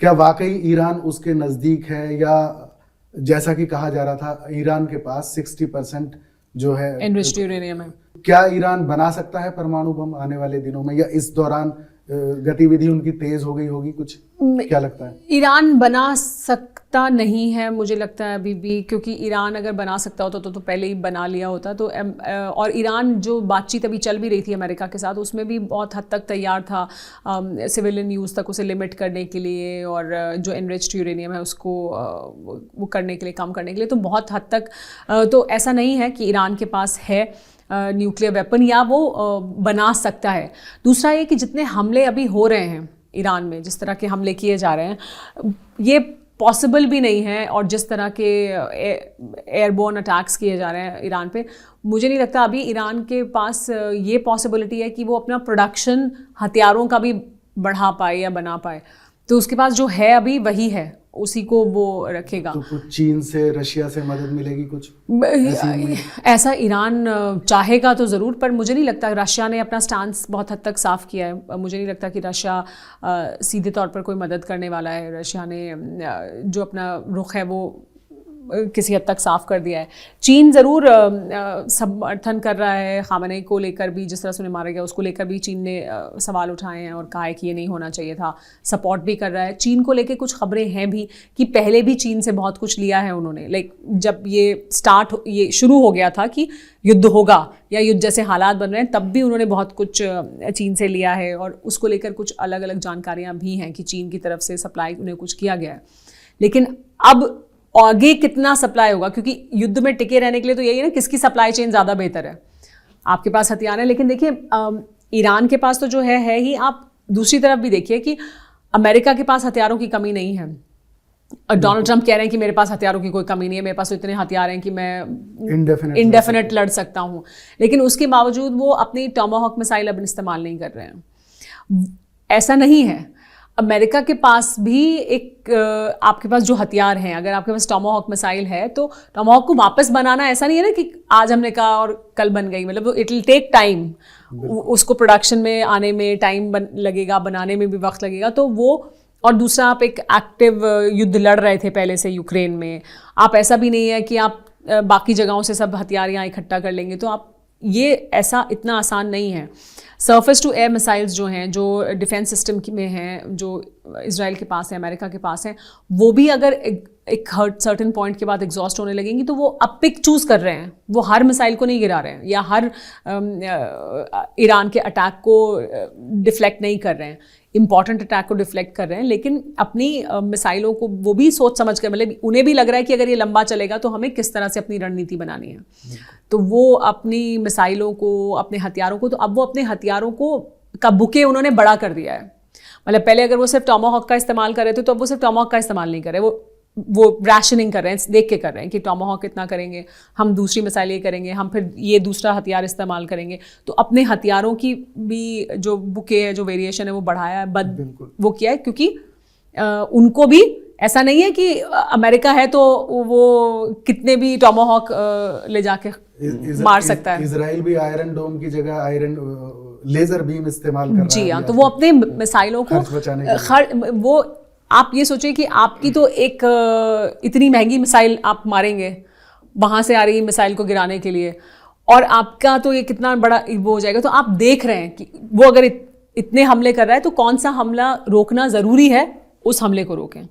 क्या वाकई ईरान उसके नज़दीक है, या जैसा कि कहा जा रहा था ईरान के पास 60% जो है एनरिच्ड यूरेनियम है? क्या ईरान बना सकता है परमाणु बम आने वाले दिनों में, या इस दौरान गतिविधि उनकी तेज हो गई होगी कुछ, क्या लगता है? ईरान बना सकता नहीं है मुझे लगता है अभी भी, क्योंकि ईरान अगर बना सकता होता तो पहले ही बना लिया होता। तो और ईरान जो बातचीत अभी चल भी रही थी अमेरिका के साथ, उसमें भी बहुत हद तक तैयार था सिविलियन यूज़ तक उसे लिमिट करने के लिए, और जो एनरिच्ड यूरेनियम है उसको वो करने के लिए, कम करने के लिए। तो बहुत हद तक तो ऐसा नहीं है कि ईरान के पास है न्यूक्लियर वेपन या वो बना सकता है। दूसरा ये कि जितने हमले अभी हो रहे हैं ईरान में, जिस तरह के हमले किए जा रहे हैं, ये पॉसिबल भी नहीं है। और जिस तरह के एयरबोर्न अटैक्स किए जा रहे हैं ईरान पे, मुझे नहीं लगता अभी ईरान के पास ये पॉसिबिलिटी है कि वो अपना प्रोडक्शन हथियारों का भी बढ़ा पाए या बना पाए। तो उसके पास जो है अभी वही है, उसी को वो रखेगा। तो कुछ चीन से, रशिया से मदद मिलेगी कुछ ऐसा ईरान चाहेगा तो ज़रूर, पर मुझे नहीं लगता। रशिया ने अपना स्टांस बहुत हद तक साफ़ किया है। मुझे नहीं लगता कि रशिया सीधे तौर पर कोई मदद करने वाला है। रशिया ने जो अपना रुख है वो किसी हद तक साफ कर दिया है। चीन ज़रूर समर्थन कर रहा है खामेनेई को लेकर भी, जिस तरह से उन्हें मारा गया उसको लेकर भी चीन ने सवाल उठाए हैं और कहा है कि ये नहीं होना चाहिए था। सपोर्ट भी कर रहा है। चीन को लेकर कुछ खबरें हैं भी कि पहले भी चीन से बहुत कुछ लिया है उन्होंने। जब ये शुरू हो गया था कि युद्ध होगा या युद्ध जैसे हालात बन रहे हैं, तब भी उन्होंने बहुत कुछ चीन से लिया है, और उसको लेकर कुछ अलग अलग जानकारियाँ भी हैं कि चीन की तरफ से सप्लाई उन्हें कुछ किया गया है। लेकिन अब आगे कितना सप्लाई होगा, क्योंकि युद्ध में टिके रहने के लिए तो यही है ना, किसकी सप्लाई चेन ज़्यादा बेहतर है। आपके पास हथियार है, लेकिन देखिए ईरान के पास तो जो है ही। आप दूसरी तरफ भी देखिए कि अमेरिका के पास हथियारों की कमी नहीं है। डोनाल्ड ट्रंप कह रहे हैं कि मेरे पास हथियारों की कोई कमी नहीं है, मेरे पास तो इतने हथियार हैं कि मैं इंडेफिनेट लड़ सकता हूँ। लेकिन उसके बावजूद वो अपनी टॉमाहॉक मिसाइल अब इस्तेमाल नहीं कर रहे हैं। ऐसा नहीं है। अमेरिका के पास भी आपके पास जो हथियार हैं, अगर आपके पास टॉमाहॉक मिसाइल है तो टॉमाहॉक को वापस बनाना ऐसा नहीं है ना कि आज हमने कहा और कल बन गई। मतलब इट विल टेक टाइम, उसको प्रोडक्शन में आने में टाइम लगेगा, बनाने में भी वक्त लगेगा। तो वो, और दूसरा आप एक एक्टिव युद्ध लड़ रहे थे पहले से यूक्रेन में। आप ऐसा भी नहीं है कि आप बाकी जगहों से सब हथियार यहाँ इकट्ठा कर लेंगे। तो आप ये ऐसा इतना आसान नहीं है। सरफेस टू एयर मिसाइल्स जो हैं, जो डिफेंस सिस्टम में हैं, जो इजराइल के पास है, अमेरिका के पास है, वो भी अगर एक सर्टेन पॉइंट के बाद एग्जॉस्ट होने लगेंगी तो वो अब पिक चूज़ कर रहे हैं। वो हर मिसाइल को नहीं गिरा रहे हैं या हर ईरान के अटैक को डिफ्लेक्ट नहीं कर रहे हैं, इंपॉर्टेंट अटैक को डिफ्लेक्ट कर रहे हैं, लेकिन अपनी मिसाइलों को वो भी सोच समझ कर, मतलब उन्हें भी लग रहा है कि अगर ये लंबा चलेगा तो हमें किस तरह से अपनी रणनीति बनानी है। तो वो अपनी मिसाइलों को, अपने हथियारों को, तो अब वो अपने हथियारों को का बुके उन्होंने बड़ा कर दिया है। मतलब पहले अगर वो सिर्फ टॉमाहॉक का इस्तेमाल कर रहे थे तो अब वो सिर्फ टॉमाहॉक का इस्तेमाल नहीं कर रहे, वो रैशनिंग कर रहे हैं, देख के कर रहे हैं कि टॉमाहॉक कितना करेंगे, हम दूसरी मिसाइल ये करेंगे, हम फिर ये दूसरा हथियार इस्तेमाल करेंगे। तो अपने हथियारों की भी जो बुके है, जो वेरिएशन है, वो बढ़ाया है, वो किया है, क्योंकि उनको भी ऐसा नहीं है कि अमेरिका है तो वो कितने भी टॉमाहॉक ले जाके मार सकता है। इजराइल भी आयरन डोम की जगह आयरन लेजर बीम इस्तेमाल कर रहा है। जी हाँ, तो वो अपने मिसाइलों को वो, आप ये सोचिए कि आपकी तो एक इतनी महंगी मिसाइल आप मारेंगे वहाँ से आ रही मिसाइल को गिराने के लिए, और आपका तो ये कितना बड़ा वो हो जाएगा। तो आप देख रहे हैं कि वो अगर इतने हमले कर रहा है तो कौन सा हमला रोकना ज़रूरी है, उस हमले को रोकें।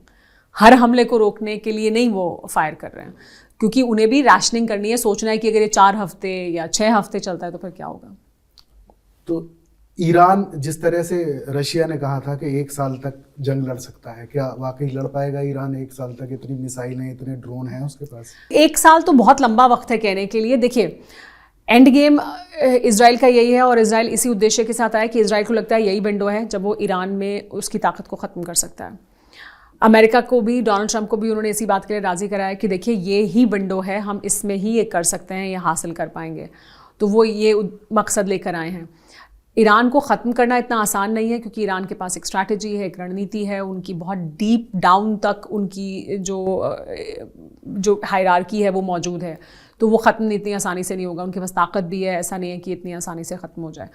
हर हमले को रोकने के लिए नहीं वो फायर कर रहे हैं, क्योंकि उन्हें भी रैशनिंग करनी है, सोचना है कि अगर ये 4 हफ्ते या 6 हफ्ते चलता है तो फिर क्या होगा। तो ईरान, जिस तरह से रशिया ने कहा था कि 1 साल तक जंग लड़ सकता है, क्या वाकई लड़ पाएगा ईरान 1 साल तक? इतनी मिसाइलें, इतने ड्रोन हैं उसके पास। 1 साल तो बहुत लंबा वक्त है कहने के लिए। देखिए, एंड गेम इजराइल का यही है, और इजराइल इसी उद्देश्य के साथ आया कि इजराइल को लगता है यही विंडो है जब वो ईरान में उसकी ताकत को ख़त्म कर सकता है। अमेरिका को भी, डोनाल्ड ट्रंप को भी उन्होंने इसी बात के लिए राज़ी कराया कि देखिए ये ही विंडो है, हम इसमें ही ये कर सकते हैं, ये हासिल कर पाएंगे। तो वो ये मकसद लेकर आए हैं। ईरान को ख़त्म करना इतना आसान नहीं है, क्योंकि ईरान के पास एक स्ट्रैटेजी है, एक रणनीति है, उनकी बहुत डीप डाउन तक उनकी जो हायरार्की है वो मौजूद है। तो वो ख़त्म इतनी आसानी से नहीं होगा। उनके पास ताकत भी है, ऐसा नहीं है कि इतनी आसानी से ख़त्म हो जाए।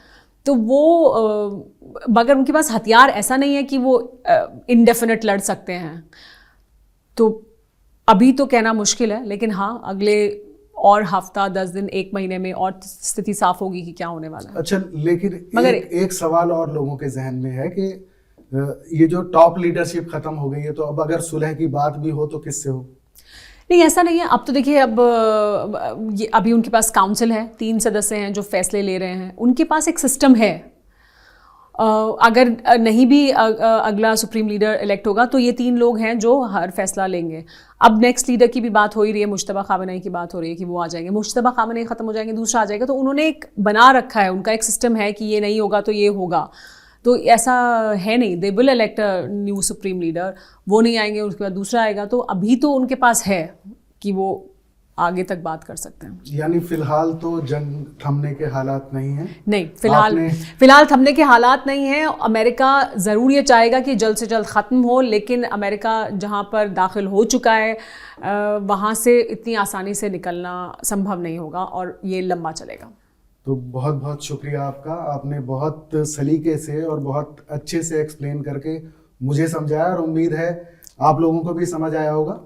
तो वो मगर उनके पास हथियार ऐसा नहीं है कि वो इनडेफिनेट लड़ सकते हैं। तो अभी तो कहना मुश्किल है, लेकिन हाँ अगले और हफ्ता 10 दिन 1 महीने में और स्थिति साफ होगी कि क्या होने वाला है। अच्छा, लेकिन मगर एक सवाल और लोगों के जहन में है कि ये जो टॉप लीडरशिप खत्म हो गई है, तो अब अगर सुलह की बात भी हो तो किससे हो? नहीं, ऐसा नहीं है। अब तो देखिए, अब ये अभी उनके पास काउंसिल है, 3 सदस्य हैं जो फैसले ले रहे हैं, उनके पास एक सिस्टम है। अगर नहीं भी अगला सुप्रीम लीडर इलेक्ट होगा तो ये 3 लोग हैं जो हर फैसला लेंगे। अब नेक्स्ट लीडर की भी बात हो ही रही है, मुश्तबा खामनेई की बात हो रही है कि वो आ जाएंगे। मुश्तबा खामनेई खत्म हो जाएंगे, दूसरा आ जाएगा, तो उन्होंने एक बना रखा है, उनका एक सिस्टम है कि ये नहीं होगा तो ये होगा। तो ऐसा है नहीं, they will elect a new supreme leader, वो नहीं आएंगे उसके बाद दूसरा आएगा। तो अभी तो उनके पास है कि वो आगे तक बात कर सकते हैं। यानी फिलहाल तो जंग थमने के हालात नहीं है? नहीं, फिलहाल थमने के हालात नहीं है। अमेरिका ज़रूर ये चाहेगा कि जल्द से जल्द ख़त्म हो, लेकिन अमेरिका जहाँ पर दाखिल हो चुका है वहाँ से इतनी आसानी से निकलना संभव नहीं होगा और ये लंबा चलेगा। तो बहुत बहुत शुक्रिया आपका, आपने बहुत सलीके से और बहुत अच्छे से एक्सप्लेन करके मुझे समझाया, और उम्मीद है आप लोगों को भी समझ आया होगा।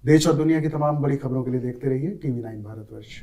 देश और दुनिया की तमाम बड़ी खबरों के लिए देखते रहिए TV9 भारतवर्ष।